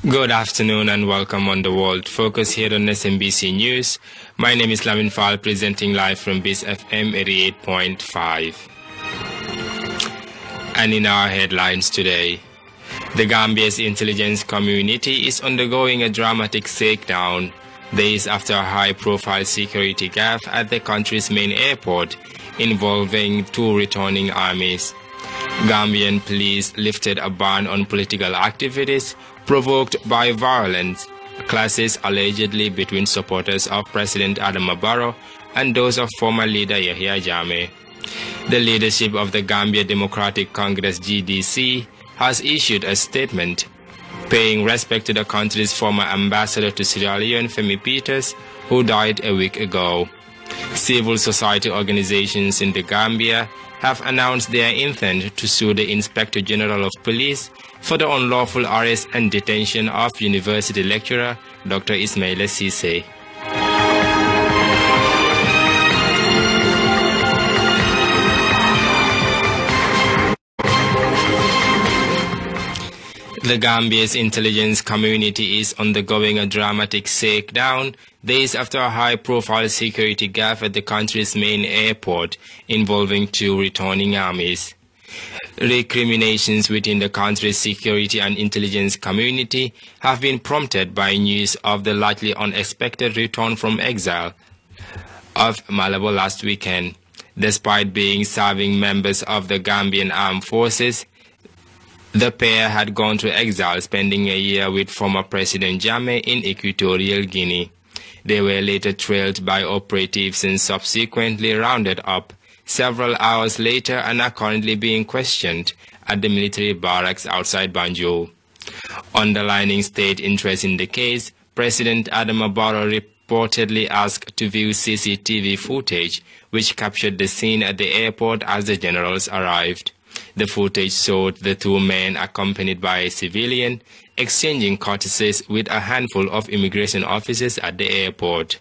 Good afternoon and welcome on the World Focus here on SMBC News. My name is Lamin Faal, presenting live from BIS FM 88.5. And in our headlines today, the Gambia's intelligence community is undergoing a dramatic shakedown days after a high-profile security gaffe at the country's main airport involving two returning armies. Gambian police lifted a ban on political activities provoked by violence clashes allegedly between supporters of President Adama Barrow and those of former leader Yahya Jammeh. The leadership of the Gambia Democratic Congress GDC has issued a statement paying respect to the country's former ambassador to Sierra Leone, Femi Peters, who died a week ago. Civil society organizations in the Gambia have announced their intent to sue the Inspector General of Police for the unlawful arrest and detention of university lecturer Dr. Ismaila Cisse. The Gambia's intelligence community is undergoing a dramatic shakedown days after a high-profile security gaffe at the country's main airport involving two returning armies. Recriminations within the country's security and intelligence community have been prompted by news of the likely unexpected return from exile of Malabo last weekend. Despite being serving members of the Gambian Armed Forces, the pair had gone to exile, spending a year with former President Jammeh in Equatorial Guinea. They were later trailed by operatives and subsequently rounded up several hours later and are currently being questioned at the military barracks outside Banjul. Underlining state interest in the case, President Adama Barrow reportedly asked to view CCTV footage which captured the scene at the airport as the generals arrived. The footage showed the two men accompanied by a civilian exchanging courtesies with a handful of immigration officers at the airport.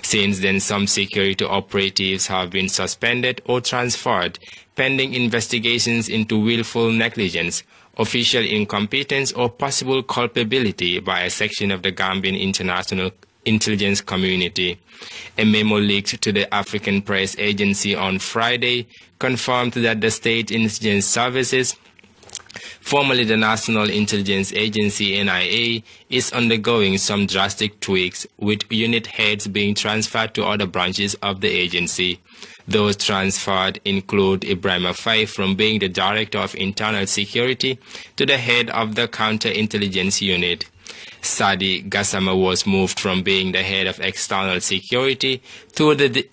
Since then, some security operatives have been suspended or transferred pending investigations into willful negligence, official incompetence, or possible culpability by a section of the Gambian international intelligence community. A memo leaked to the African Press Agency on Friday confirmed that the State Intelligence Services, formerly the National Intelligence Agency NIA, is undergoing some drastic tweaks, with unit heads being transferred to other branches of the agency. Those transferred include Ibrahima Faye from being the Director of Internal Security to the head of the Counterintelligence Unit. Sadi Gassama was moved from being the head of External Security to the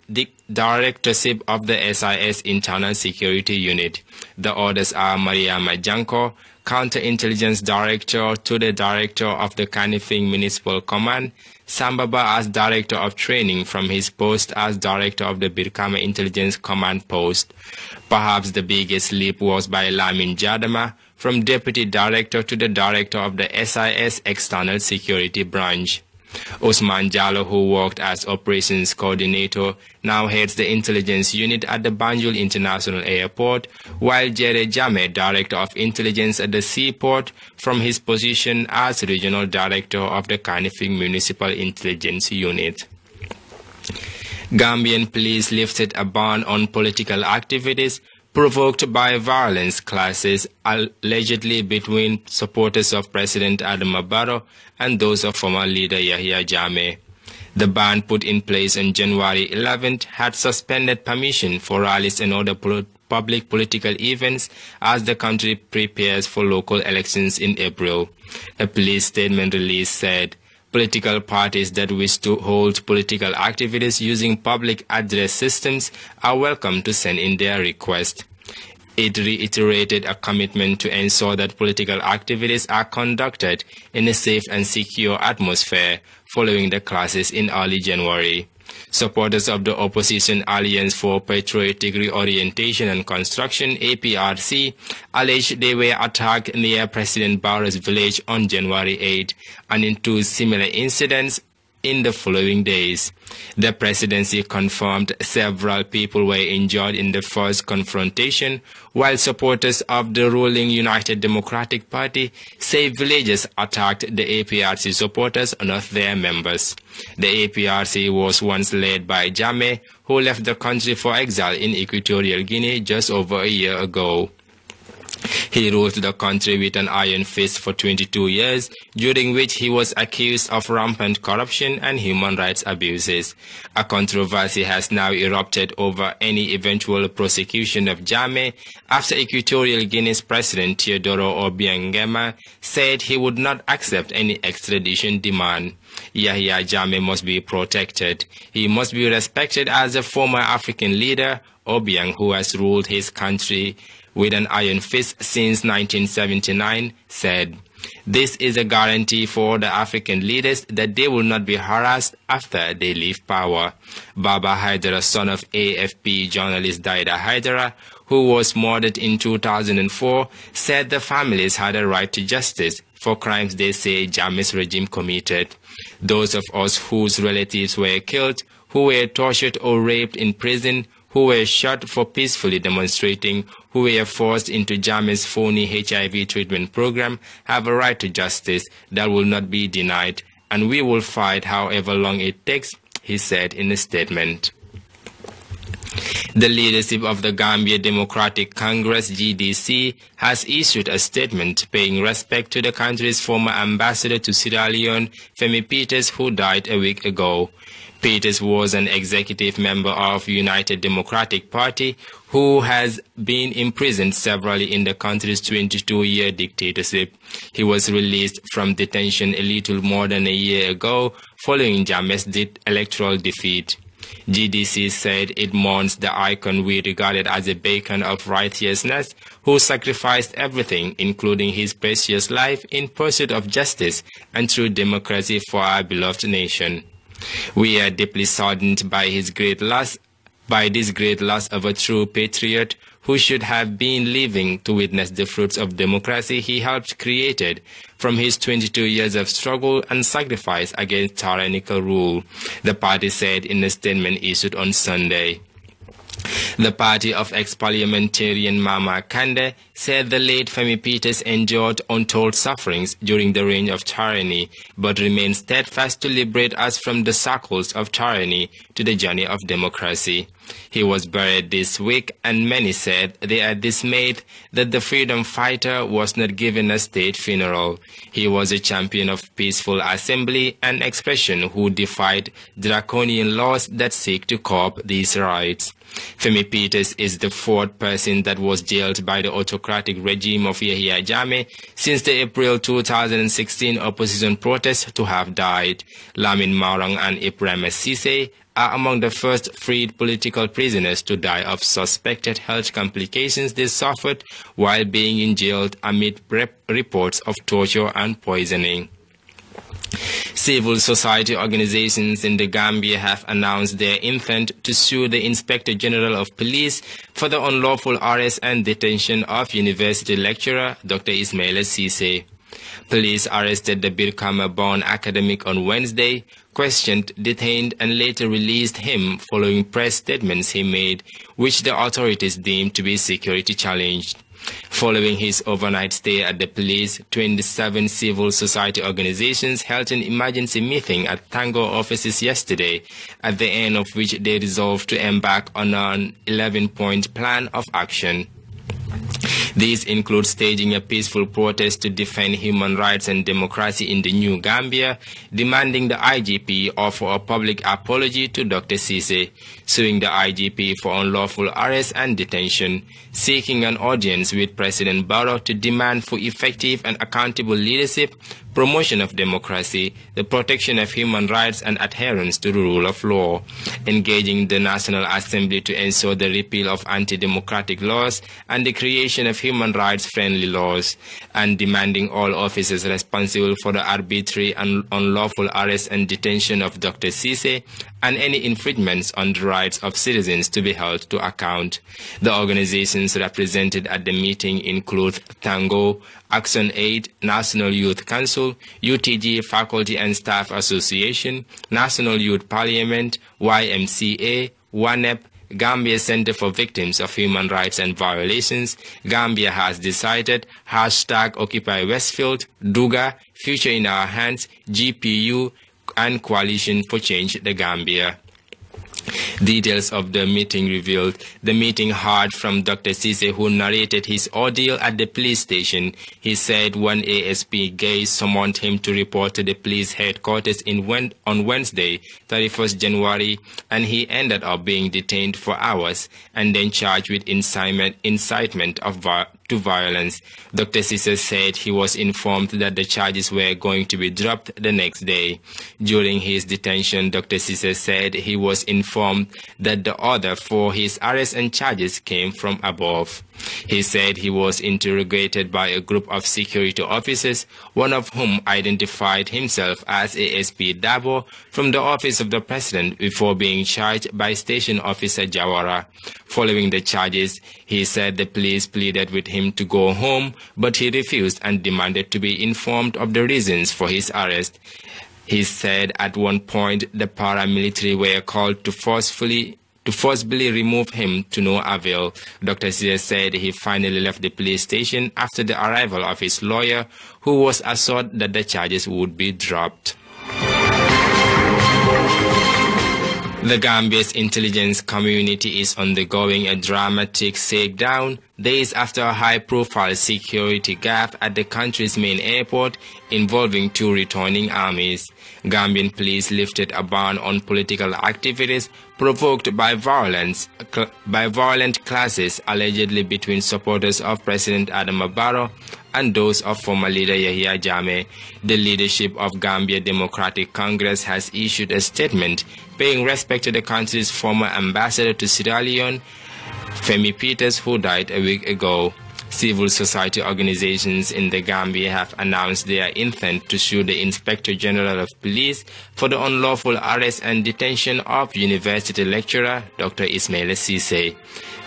directorship of the SIS Internal Security Unit. The others are Mariama Janko, Counterintelligence Director, to the Director of the Kanifing Municipal Command, Sambaba as Director of Training from his post as Director of the Birkama Intelligence Command post. Perhaps the biggest leap was by Lamin Jadama, from Deputy Director to the Director of the SIS External Security Branch. Osman Jallo, who worked as Operations Coordinator, now heads the Intelligence Unit at the Banjul International Airport, while Jere Jammeh, Director of Intelligence at the Seaport, from his position as Regional Director of the Kanifing Municipal Intelligence Unit. Gambian police lifted a ban on political activities provoked by violence clashes allegedly between supporters of President Adama Barrow and those of former leader Yahya Jammeh. The ban put in place on January 11th had suspended permission for rallies and other public political events as the country prepares for local elections in April. A police statement release said, "Political parties that wish to hold political activities using public address systems are welcome to send in their request." It reiterated a commitment to ensure that political activities are conducted in a safe and secure atmosphere following the clashes in early January. Supporters of the Opposition Alliance for Patriotic Reorientation and Construction, APRC, alleged they were attacked near President Barrow's village on January 8, and in two similar incidents in the following days. The presidency confirmed several people were injured in the first confrontation, while supporters of the ruling United Democratic Party say villagers attacked the APRC supporters, not their members. The APRC was once led by Jammeh, who left the country for exile in Equatorial Guinea just over a year ago. He ruled the country with an iron fist for 22 years, during which he was accused of rampant corruption and human rights abuses. A controversy has now erupted over any eventual prosecution of Jammeh after Equatorial Guinea's President Teodoro Obiang said he would not accept any extradition demand. Yahya Jammeh must be protected. He must be respected as a former African leader. Obiang, who has ruled his country with an iron fist since 1979, said, "This is a guarantee for the African leaders that they will not be harassed after they leave power." Baba Haidara, son of AFP journalist Daida Haidara, who was murdered in 2004, said the families had a right to justice for crimes they say Jammeh's regime committed. Those of us whose relatives were killed, who were tortured or raped in prison, who were shot for peacefully demonstrating, who were forced into Jammeh's phony HIV treatment program, have a right to justice that will not be denied, and we will fight however long it takes, he said in a statement. The leadership of the Gambia Democratic Congress, GDC, has issued a statement paying respect to the country's former ambassador to Sierra Leone, Femi Peters, who died a week ago. Peters was an executive member of United Democratic Party who has been imprisoned severally in the country's 22-year dictatorship. He was released from detention a little more than a year ago following Jammeh's electoral defeat. GDC said it mourns the icon we regarded as a beacon of righteousness, who sacrificed everything, including his precious life, in pursuit of justice and true democracy for our beloved nation. We are deeply saddened by this great loss of a true patriot who should have been living to witness the fruits of democracy he helped created from his 22 years of struggle and sacrifice against tyrannical rule, the party said in a statement issued on Sunday. The party of ex-parliamentarian Mama Kande said the late Femi Peters endured untold sufferings during the reign of tyranny, but remained steadfast to liberate us from the shackles of tyranny to the journey of democracy. He was buried this week, and many said they are dismayed that the freedom fighter was not given a state funeral. He was a champion of peaceful assembly and expression who defied draconian laws that seek to curb these rights. Femi Peters is the fourth person that was jailed by the autocratic regime of Yahya Jammeh since the April 2016 opposition protests to have died. Lamin Faal and Ibrahim Cisse are among the first freed political prisoners to die of suspected health complications they suffered while being in jail amid reports of torture and poisoning. Civil society organizations in the Gambia have announced their intent to sue the Inspector General of Police for the unlawful arrest and detention of university lecturer Dr. Ismaila Cisse. Police arrested the Birkama-born academic on Wednesday, questioned, detained, and later released him following press statements he made, which the authorities deemed to be security challenged. Following his overnight stay at the police, 27 civil society organizations held an emergency meeting at Tango offices yesterday, at the end of which they resolved to embark on an 11-point plan of action. These include staging a peaceful protest to defend human rights and democracy in the New Gambia, demanding the IGP offer a public apology to Dr. Cisse, suing the IGP for unlawful arrest and detention, seeking an audience with President Barrow to demand for effective and accountable leadership, promotion of democracy, the protection of human rights, and adherence to the rule of law, engaging the National Assembly to ensure the repeal of anti-democratic laws and the creation of human rights-friendly laws, and demanding all officers responsible for the arbitrary and unlawful arrest and detention of Dr. Cisse and any infringements on the rights of citizens to be held to account. The organizations represented at the meeting include Tango, Action Aid, National Youth Council, UTG Faculty and Staff Association, National Youth Parliament, YMCA, WANEP, Gambia Center for Victims of Human Rights and Violations, Gambia Has Decided, #Occupy Westfield, Duga, Future in Our Hands, GPU, and Coalition for Change the Gambia. Details of the meeting revealed. The meeting heard from Dr. Cisse, who narrated his ordeal at the police station. He said one ASP Gay summoned him to report to the police headquarters on Wednesday, 31st January, and he ended up being detained for hours and then charged with incitement to violence. Dr. Cisse said he was informed that the charges were going to be dropped the next day. During his detention, Dr. Cisse said he was informed that the order for his arrest and charges came from above. He said he was interrogated by a group of security officers, one of whom identified himself as ASP Dabo from the office of the president before being charged by Station Officer Jawara. Following the charges, he said the police pleaded with him to go home, but he refused and demanded to be informed of the reasons for his arrest. He said at one point the paramilitary were called to forcibly remove him to no avail. Dr. Cisse said he finally left the police station after the arrival of his lawyer, who was assured that the charges would be dropped. The Gambia's intelligence community is undergoing a dramatic shakedown days after a high-profile security gaffe at the country's main airport involving two returning armies. Gambian police lifted a ban on political activities provoked by violent clashes allegedly between supporters of President Adama Barrow and those of former leader Yahya Jammeh. The leadership of Gambia Democratic Congress has issued a statement paying respect to the country's former ambassador to Sierra Leone, Femi Peters, who died a week ago. Civil society organizations in the Gambia have announced their intent to sue the Inspector General of Police for the unlawful arrest and detention of university lecturer Dr. Ismaila Cisse.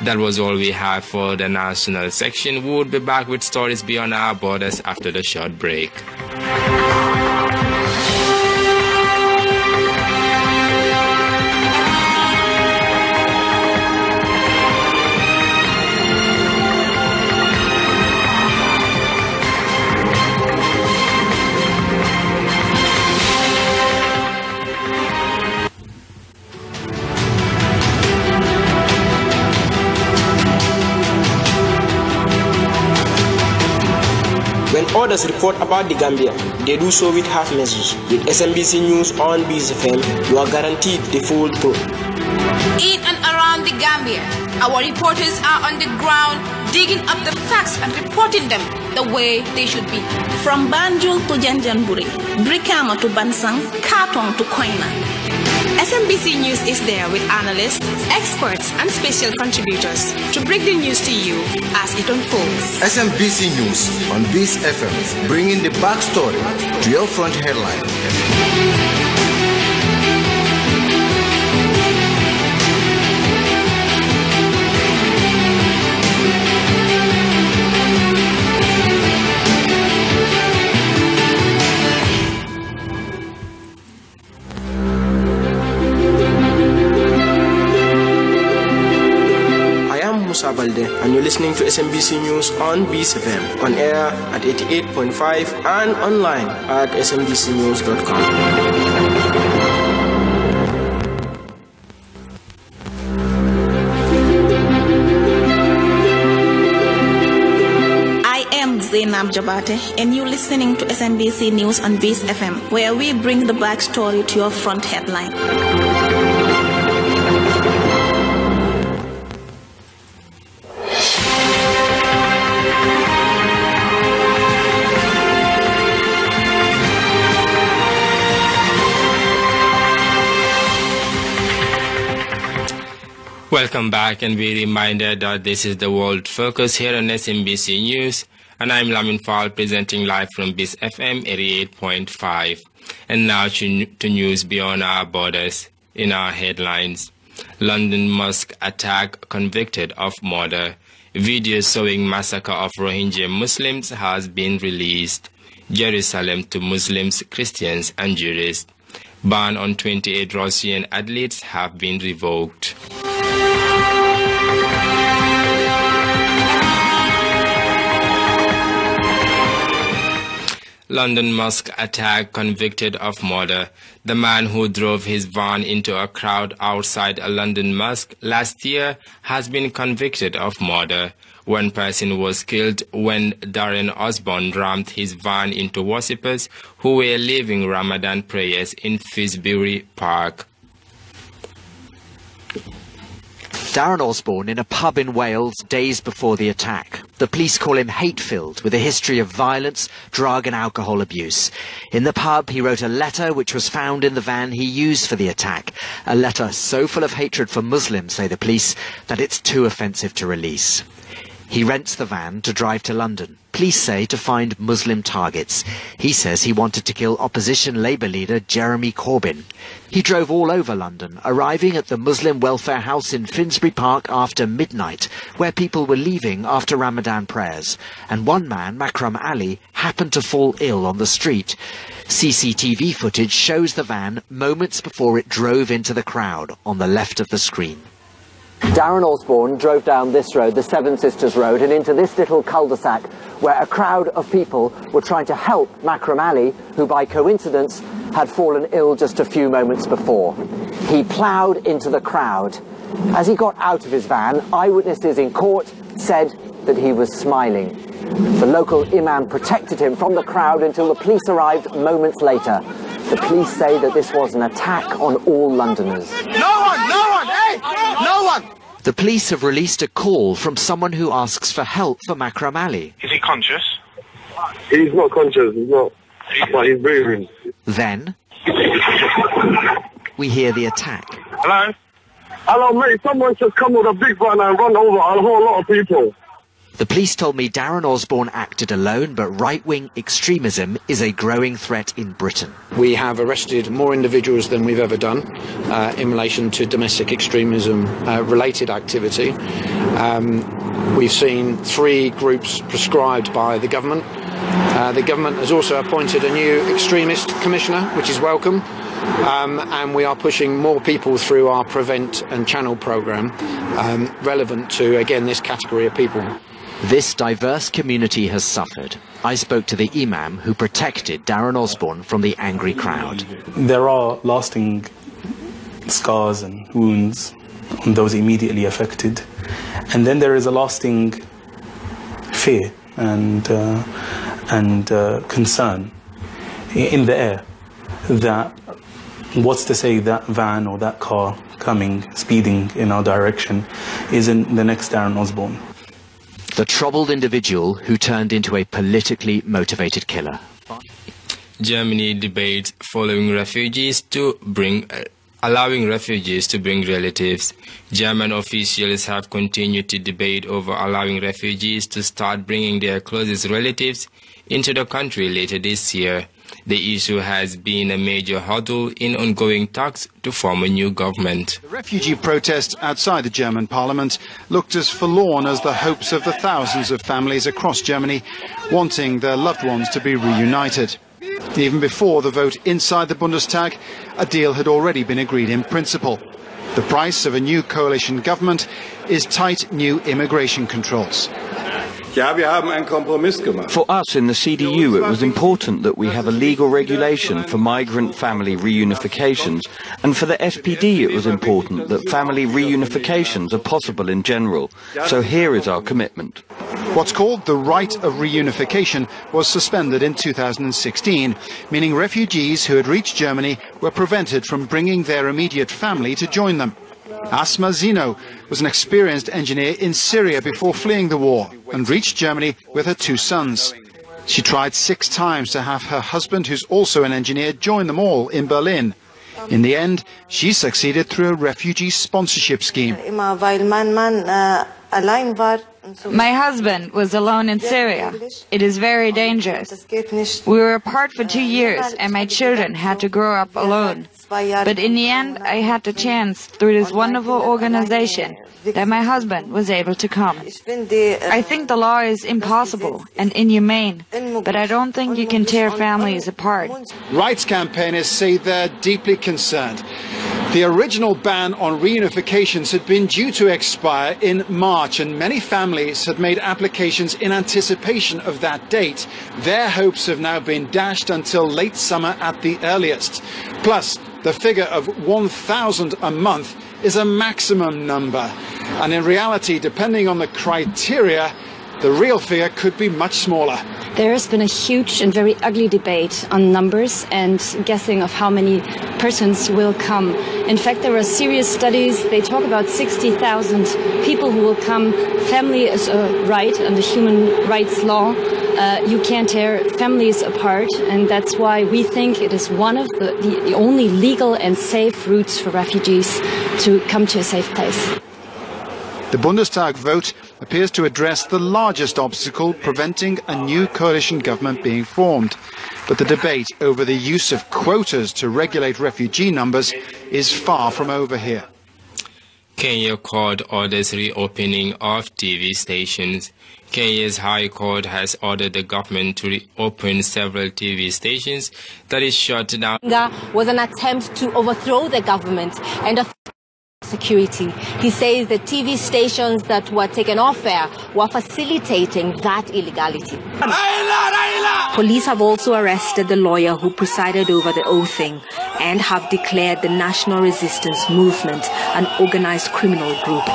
That was all we have for the national section. We will be back with stories beyond our borders after the short break. Others report about the Gambia, they do so with half measures. With SMBC News on BSFM, you are guaranteed the full truth. In and around the Gambia, our reporters are on the ground digging up the facts and reporting them the way they should be. From Banjul to Janjanburi, Brikama to Bansang, Katong to Koina. SMBC News is there with analysts, experts, and special contributors to break the news to you as it unfolds. SMBC News on Beast FM, bringing the backstory to your front headline. And you're listening to SMBC News on BSFM, on air at 88.5 and online at smbcnews.com. I am Zainab Jabate, and you're listening to SMBC News on Beast FM, where we bring the backstory to your front headline. Welcome back, and be reminded that this is the World Focus here on SMBC News, and I'm Lamin Faal presenting live from BIS FM 88.5. And now to news beyond our borders. In our headlines, London mosque attack convicted of murder. Video showing massacre of Rohingya Muslims has been released. Jerusalem to Muslims, Christians and Jews. Ban on 28 Russian athletes have been revoked. London mosque attack convicted of murder. The man who drove his van into a crowd outside a London mosque last year has been convicted of murder. One person was killed when Darren Osborne rammed his van into worshippers who were leaving Ramadan prayers in Finsbury Park. Darren Osborne in a pub in Wales days before the attack. The police call him hate-filled, with a history of violence, drug and alcohol abuse. In the pub, he wrote a letter which was found in the van he used for the attack. A letter so full of hatred for Muslims, say the police, that it's too offensive to release. He rents the van to drive to London. Police say to find Muslim targets. He says he wanted to kill opposition Labour leader Jeremy Corbyn. He drove all over London, arriving at the Muslim Welfare House in Finsbury Park after midnight, where people were leaving after Ramadan prayers. And one man, Makram Ali, happened to fall ill on the street. CCTV footage shows the van moments before it drove into the crowd on the left of the screen. Darren Osborne drove down this road, the Seven Sisters Road, and into this little cul-de-sac where a crowd of people were trying to help Makram Ali, who by coincidence had fallen ill just a few moments before. He ploughed into the crowd. As he got out of his van, eyewitnesses in court said that he was smiling. The local imam protected him from the crowd until the police arrived moments later. The police say that this was an attack on all Londoners. No one! The police have released a call from someone who asks for help for Makram Ali. Is he conscious? He's not conscious, he's not. But he's breathing. Then we hear the attack. Hello? Hello, mate, someone just come with a big van and run over a whole lot of people. The police told me Darren Osborne acted alone, but right-wing extremism is a growing threat in Britain. We have arrested more individuals than we've ever done in relation to domestic extremism related activity. We've seen 3 groups prescribed by the government. The government has also appointed a new extremist commissioner, which is welcome. And we are pushing more people through our Prevent and Channel programme relevant to, again, this category of people. This diverse community has suffered. I spoke to the imam who protected Darren Osborne from the angry crowd. There are lasting scars and wounds on those immediately affected. And then there is a lasting fear and concern in the air that what's to say that van or that car coming, speeding in our direction, isn't the next Darren Osborne. The troubled individual who turned into a politically motivated killer. Germany debates allowing refugees to bring relatives. German officials have continued to debate over allowing refugees to start bringing their closest relatives into the country later this year. The issue has been a major hurdle in ongoing talks to form a new government. The refugee protests outside the German parliament looked as forlorn as the hopes of the thousands of families across Germany wanting their loved ones to be reunited. Even before the vote inside the Bundestag, a deal had already been agreed in principle. The price of a new coalition government is tight new immigration controls. For us in the CDU, it was important that we have a legal regulation for migrant family reunifications, and for the SPD it was important that family reunifications are possible in general. So here is our commitment. What's called the right of reunification was suspended in 2016, meaning refugees who had reached Germany were prevented from bringing their immediate family to join them. Asma Zino was an experienced engineer in Syria before fleeing the war and reached Germany with her 2 sons. She tried 6 times to have her husband, who's also an engineer, join them all in Berlin. In the end, she succeeded through a refugee sponsorship scheme. My husband was alone in Syria. It is very dangerous. We were apart for 2 years and my children had to grow up alone. But in the end, I had the chance through this wonderful organization that my husband was able to come. I think the law is impossible and inhumane, but I don't think you can tear families apart. Rights campaigners say they're deeply concerned. The original ban on reunifications had been due to expire in March, and many families had made applications in anticipation of that date. Their hopes have now been dashed until late summer at the earliest. Plus, the figure of 1,000 a month is a maximum number. And in reality, depending on the criteria, the real figure could be much smaller. There has been a huge and very ugly debate on numbers and guessing of how many persons will come. In fact, there are serious studies. They talk about 60,000 people who will come. Family is a right under human rights law. You can't tear families apart, and that's why we think it is one of the only legal and safe routes for refugees to come to a safe place. The Bundestag vote appears to address the largest obstacle preventing a new coalition government being formed. But the debate over the use of quotas to regulate refugee numbers is far from over here. Kenya court orders reopening of TV stations. Kenya's High Court has ordered the government to reopen several TV stations that is shut down. Was an attempt to overthrow the government and security. He says the TV stations that were taken off air were facilitating that illegality. Police have also arrested the lawyer who presided over the oathing and have declared the National Resistance Movement an organized criminal group.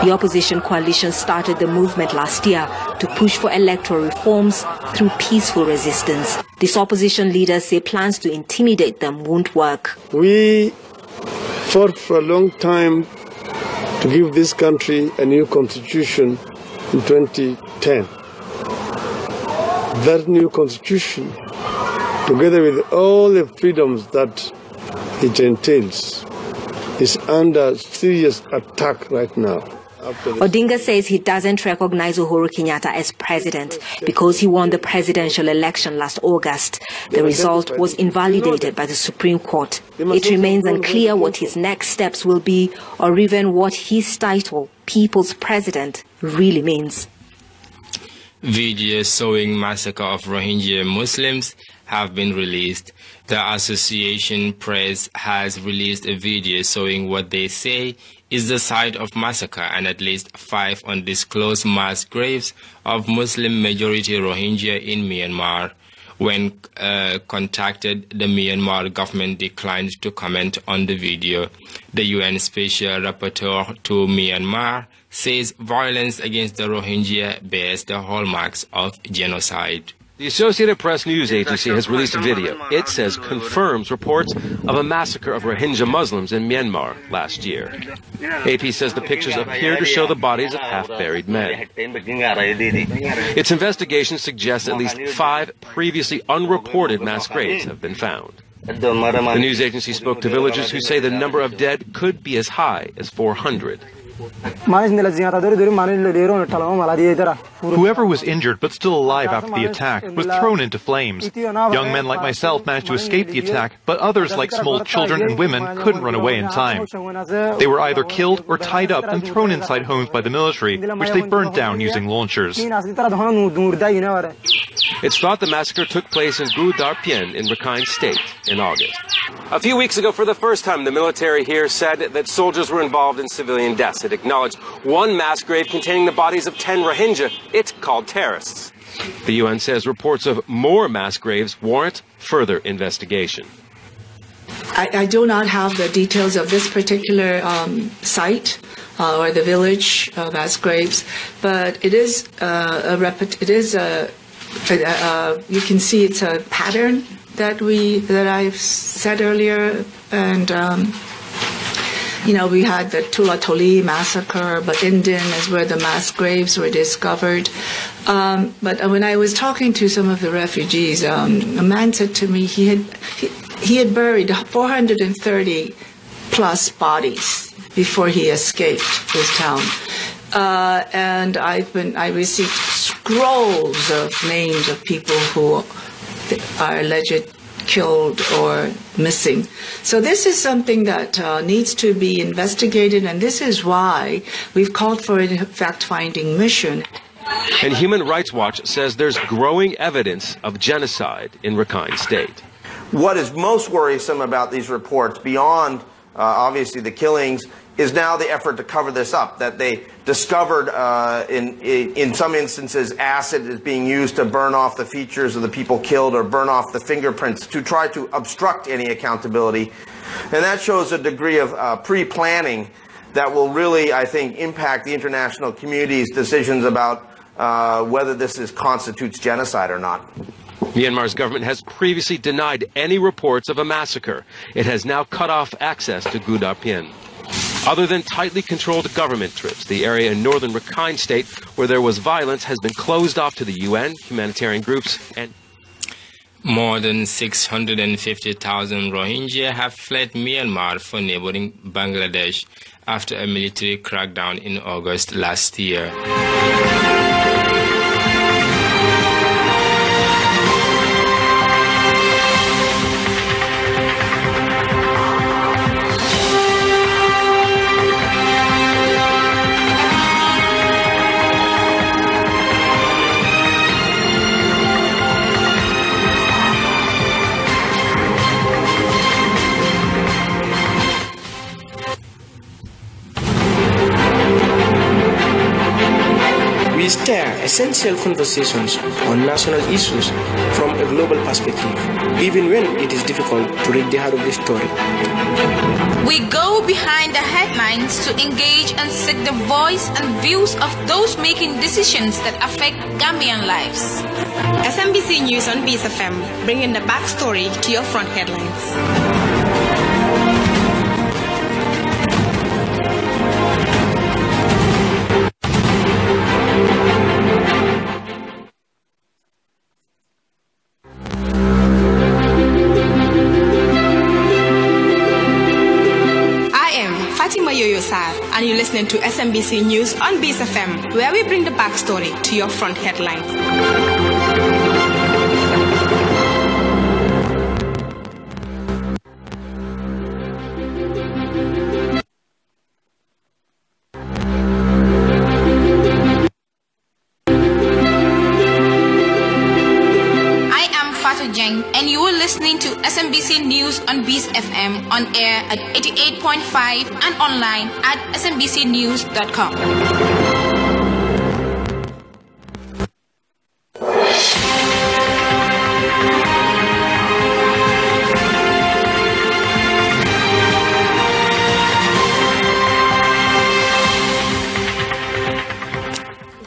The opposition coalition started the movement last year to push for electoral reforms through peaceful resistance. These opposition leaders say plans to intimidate them won't work. We fought for a long time to give this country a new constitution in 2010. That new constitution, together with all the freedoms that it entails, is under serious attack right now. Odinga says he doesn't recognize Uhuru Kenyatta as president because he won the presidential election last August. The result was invalidated by the Supreme Court. It remains unclear what his next steps will be or even what his title, People's President, really means. Videos showing massacre of Rohingya Muslims have been released. The Association Press has released a video showing what they say is the site of massacre and at least 5 undisclosed mass graves of Muslim-majority Rohingya in Myanmar. When contacted, the Myanmar government declined to comment on the video. The UN Special Rapporteur to Myanmar says violence against the Rohingya bears the hallmarks of genocide. The Associated Press news agency has released a video. It says confirms reports of a massacre of Rohingya Muslims in Myanmar last year. AP says the pictures appear to show the bodies of half-buried men. Its investigation suggests at least 5 previously unreported mass graves have been found. The news agency spoke to villagers who say the number of dead could be as high as 400. Whoever was injured but still alive after the attack was thrown into flames. Young men like myself managed to escape the attack, but others like small children and women couldn't run away in time. They were either killed or tied up and thrown inside homes by the military, which they burned down using launchers. It's thought the massacre took place in Gu Dar Pien in Rakhine State in August. A few weeks ago, for the first time, the military here said that soldiers were involved in civilian deaths. It acknowledged one mass grave containing the bodies of 10 Rohingya it called terrorists. The UN says reports of more mass graves warrant further investigation. I do not have the details of this particular site or the village mass graves, but it is you can see it's a pattern that I've said earlier, and we had the Tulatoli massacre, but Indian is where the mass graves were discovered. But when I was talking to some of the refugees, a man said to me he had buried 430 plus bodies before he escaped his town. And I received scrolls of names of people who are alleged killed or missing. So this is something that needs to be investigated, and this is why we've called for a fact-finding mission. And Human Rights Watch says there's growing evidence of genocide in Rakhine State. What is most worrisome about these reports, beyond obviously the killings, is now the effort to cover this up, that they discovered in some instances acid is being used to burn off the features of the people killed or burn off the fingerprints to try to obstruct any accountability. And that shows a degree of pre-planning that will really, I think, impact the international community's decisions about whether this constitutes genocide or not. Myanmar's government has previously denied any reports of a massacre. It has now cut off access to Gudapin. Other than tightly controlled government trips, the area in northern Rakhine State where there was violence has been closed off to the UN, humanitarian groups, and more than 650,000 Rohingya have fled Myanmar for neighboring Bangladesh after a military crackdown in August last year. We steer essential conversations on national issues from a global perspective, even when it is difficult to read the heart of the story. We go behind the headlines to engage and seek the voice and views of those making decisions that affect Gambian lives. SMBC News on Beast FM, bringing the backstory to your front headlines. And you're listening to SMBC News on Beast FM, where we bring the backstory to your front headlines. And you are listening to SMBC News on Beast FM, on air at 88.5 and online at smbcnews.com.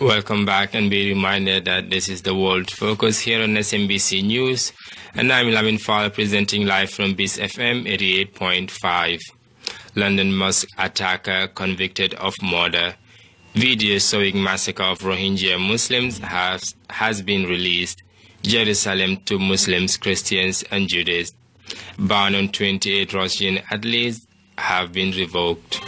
Welcome back, and be reminded that this is the World Focus here on SMBC News, and I'm Lamin Faal presenting live from Beast FM 88.5. London mosque attacker convicted of murder. Video showing massacre of Rohingya Muslims has been released. Jerusalem to Muslims, Christians and Judaism. Ban on 28 Russian athletes have been revoked.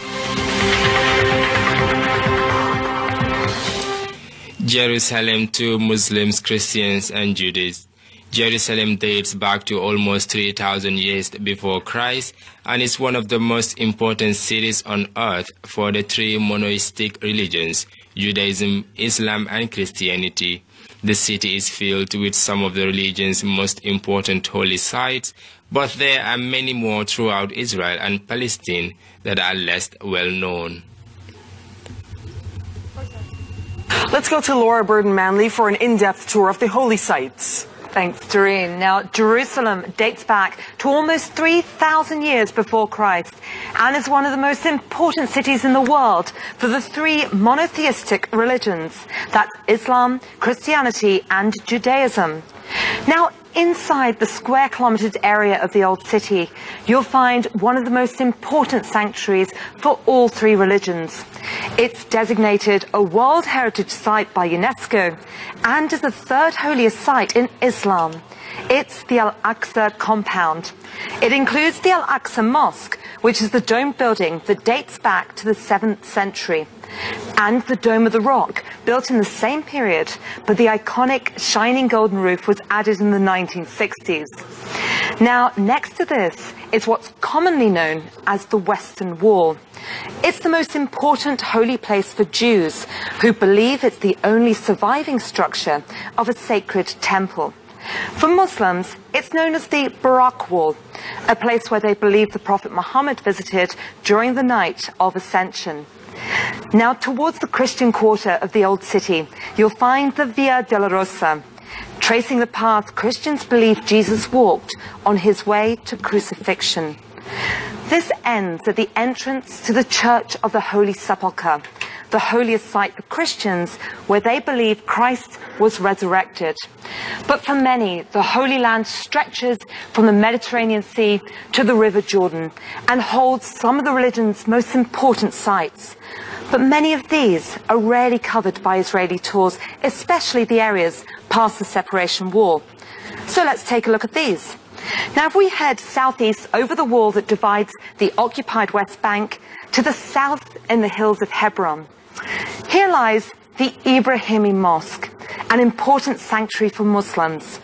Jerusalem to Muslims, Christians and Jews. Jerusalem dates back to almost 3,000 years before Christ and is one of the most important cities on earth for the three monotheistic religions, Judaism, Islam and Christianity. The city is filled with some of the religion's most important holy sites, but there are many more throughout Israel and Palestine that are less well known. Let's go to Laura Burden-Manley for an in-depth tour of the holy sites. Thanks, Doreen. Now, Jerusalem dates back to almost 3,000 years before Christ and is one of the most important cities in the world for the three monotheistic religions. That's Islam, Christianity and Judaism. Now, inside the square-kilometre area of the old city, you'll find one of the most important sanctuaries for all three religions. It's designated a World Heritage Site by UNESCO and is the third holiest site in Islam. It's the Al-Aqsa compound. It includes the Al-Aqsa Mosque, which is the domed building that dates back to the 7th century, and the Dome of the Rock, built in the same period, but the iconic shining golden roof was added in the 1960s. Now, next to this is what's commonly known as the Western Wall. It's the most important holy place for Jews, who believe it's the only surviving structure of a sacred temple. For Muslims, it's known as the Barak Wall, a place where they believe the Prophet Muhammad visited during the night of Ascension. Now, towards the Christian quarter of the Old City, you'll find the Via Dolorosa, tracing the path Christians believe Jesus walked on his way to crucifixion. This ends at the entrance to the Church of the Holy Sepulchre, the holiest site for Christians, where they believe Christ was resurrected. But for many, the Holy Land stretches from the Mediterranean Sea to the River Jordan and holds some of the religion's most important sites. But many of these are rarely covered by Israeli tours, especially the areas past the separation wall. So let's take a look at these. Now, if we head southeast over the wall that divides the occupied West Bank to the south in the hills of Hebron, here lies the Ibrahimi Mosque, an important sanctuary for Muslims.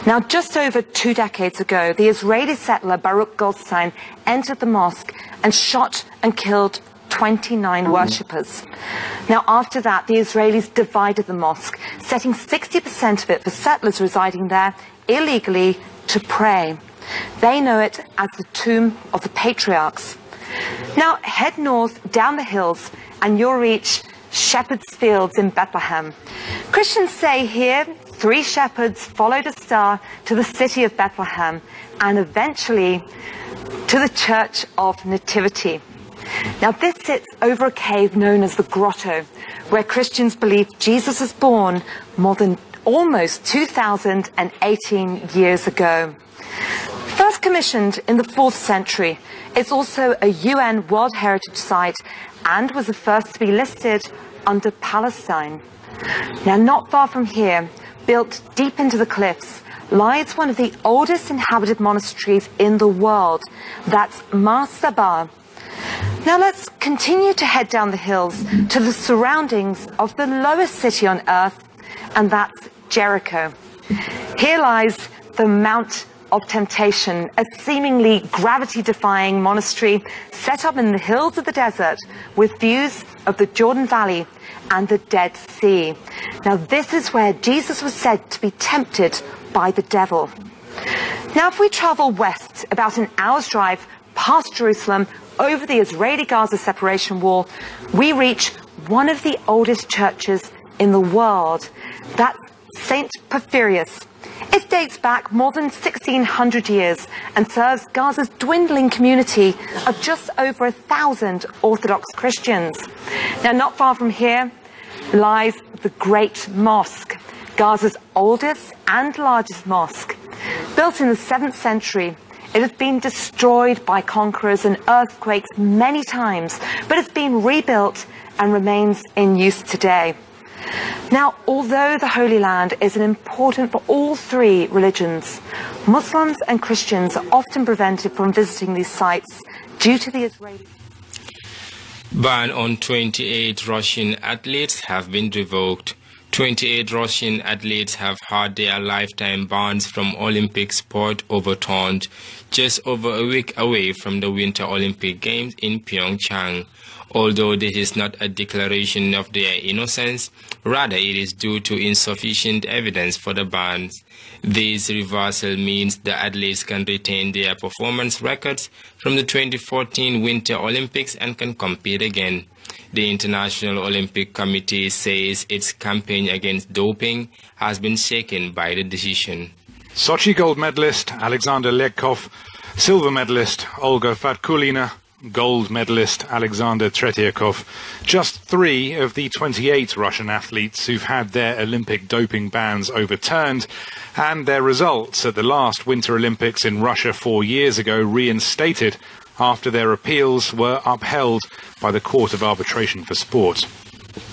Now, just over 2 decades ago, the Israeli settler Baruch Goldstein entered the mosque and shot and killed 29 worshippers. Now, after that, the Israelis divided the mosque, setting 60% of it for settlers residing there illegally to pray. They know it as the Tomb of the Patriarchs. Now, head north down the hills and you'll reach Shepherd's Fields in Bethlehem. Christians say here 3 shepherds followed a star to the city of Bethlehem and eventually to the Church of Nativity. Now, this sits over a cave known as the Grotto, where Christians believe Jesus was born more than almost 2,018 years ago. First commissioned in the 4th century, it's also a UN World Heritage Site and was the first to be listed under Palestine. Now, not far from here, built deep into the cliffs, lies one of the oldest inhabited monasteries in the world. That's Mar Saba. Now let's continue to head down the hills to the surroundings of the lowest city on earth, and that's Jericho. Here lies the Mount of Temptation, a seemingly gravity-defying monastery set up in the hills of the desert with views of the Jordan Valley and the Dead Sea. Now, this is where Jesus was said to be tempted by the devil. Now, if we travel west about an hour's drive past Jerusalem over the Israeli-Gaza separation wall, we reach one of the oldest churches in the world. That's St. Porphyrius. It dates back more than 1,600 years and serves Gaza's dwindling community of just over 1,000 Orthodox Christians. Now, not far from here lies the Great Mosque, Gaza's oldest and largest mosque. Built in the 7th century, it has been destroyed by conquerors and earthquakes many times, but it's been rebuilt and remains in use today. Now, although the Holy Land is important for all 3 religions, Muslims and Christians are often prevented from visiting these sites due to the Israeli ban on 28 Russian athletes have been revoked. 28 Russian athletes have had their lifetime bans from Olympic sport overturned, just over a week away from the Winter Olympic Games in Pyeongchang. Although this is not a declaration of their innocence, rather it is due to insufficient evidence for the bans. This reversal means the athletes can retain their performance records from the 2014 Winter Olympics and can compete again. The International Olympic Committee says its campaign against doping has been shaken by the decision. Sochi gold medalist Alexander Legkov, silver medalist Olga Fatkulina, gold medalist Alexander Tretiakov, just 3 of the 28 Russian athletes who've had their Olympic doping bans overturned, and their results at the last Winter Olympics in Russia 4 years ago reinstated after their appeals were upheld by the Court of Arbitration for Sport.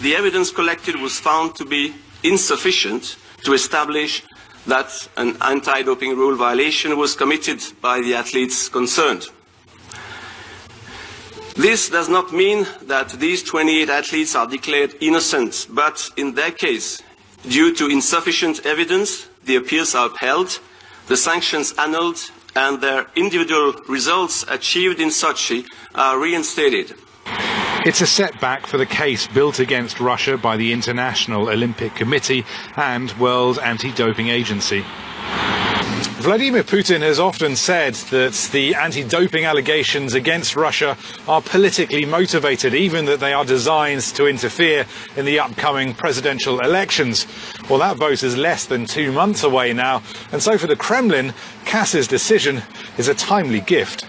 The evidence collected was found to be insufficient to establish that an anti-doping rule violation was committed by the athletes concerned. This does not mean that these 28 athletes are declared innocent, but in their case, due to insufficient evidence, the appeals are upheld, the sanctions annulled, and their individual results achieved in Sochi are reinstated. It's a setback for the case built against Russia by the International Olympic Committee and World Anti-Doping Agency. Vladimir Putin has often said that the anti-doping allegations against Russia are politically motivated, even that they are designed to interfere in the upcoming presidential elections. Well, that vote is less than 2 months away now, and so for the Kremlin, CAS's decision is a timely gift.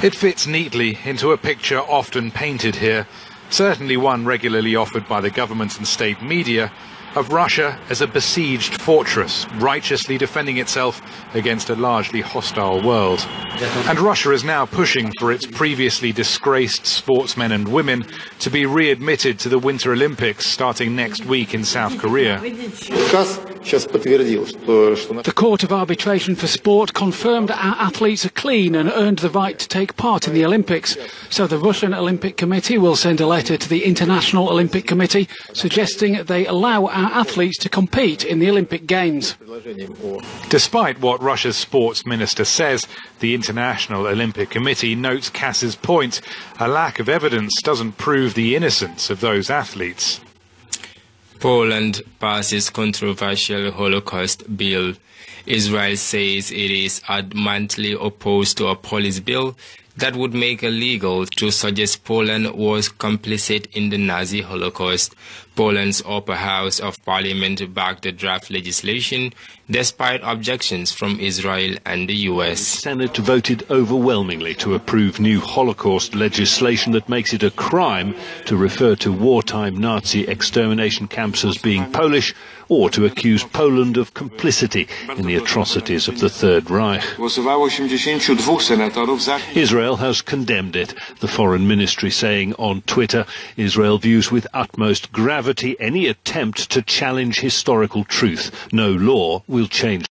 It fits neatly into a picture often painted here, certainly one regularly offered by the government and state media, of Russia as a besieged fortress, righteously defending itself against a largely hostile world. And Russia is now pushing for its previously disgraced sportsmen and women to be readmitted to the Winter Olympics starting next week in South Korea. The Court of Arbitration for Sport confirmed our athletes are clean and earned the right to take part in the Olympics. So the Russian Olympic Committee will send a letter to the International Olympic Committee suggesting they allow our athletes to compete in the Olympic Games. Despite what Russia's sports minister says, the International Olympic Committee notes CAS's point. A lack of evidence doesn't prove the innocence of those athletes. Poland passes controversial Holocaust bill. Israel says it is adamantly opposed to a police bill that would make it illegal to suggest Poland was complicit in the Nazi Holocaust. Poland's upper house of parliament backed the draft legislation despite objections from Israel and the US. The Senate voted overwhelmingly to approve new Holocaust legislation that makes it a crime to refer to wartime Nazi extermination camps as being Polish or to accuse Poland of complicity in the atrocities of the Third Reich. Israel has condemned it, the Foreign Ministry saying on Twitter, Israel views with utmost gravity any attempt to challenge historical truth. No law will change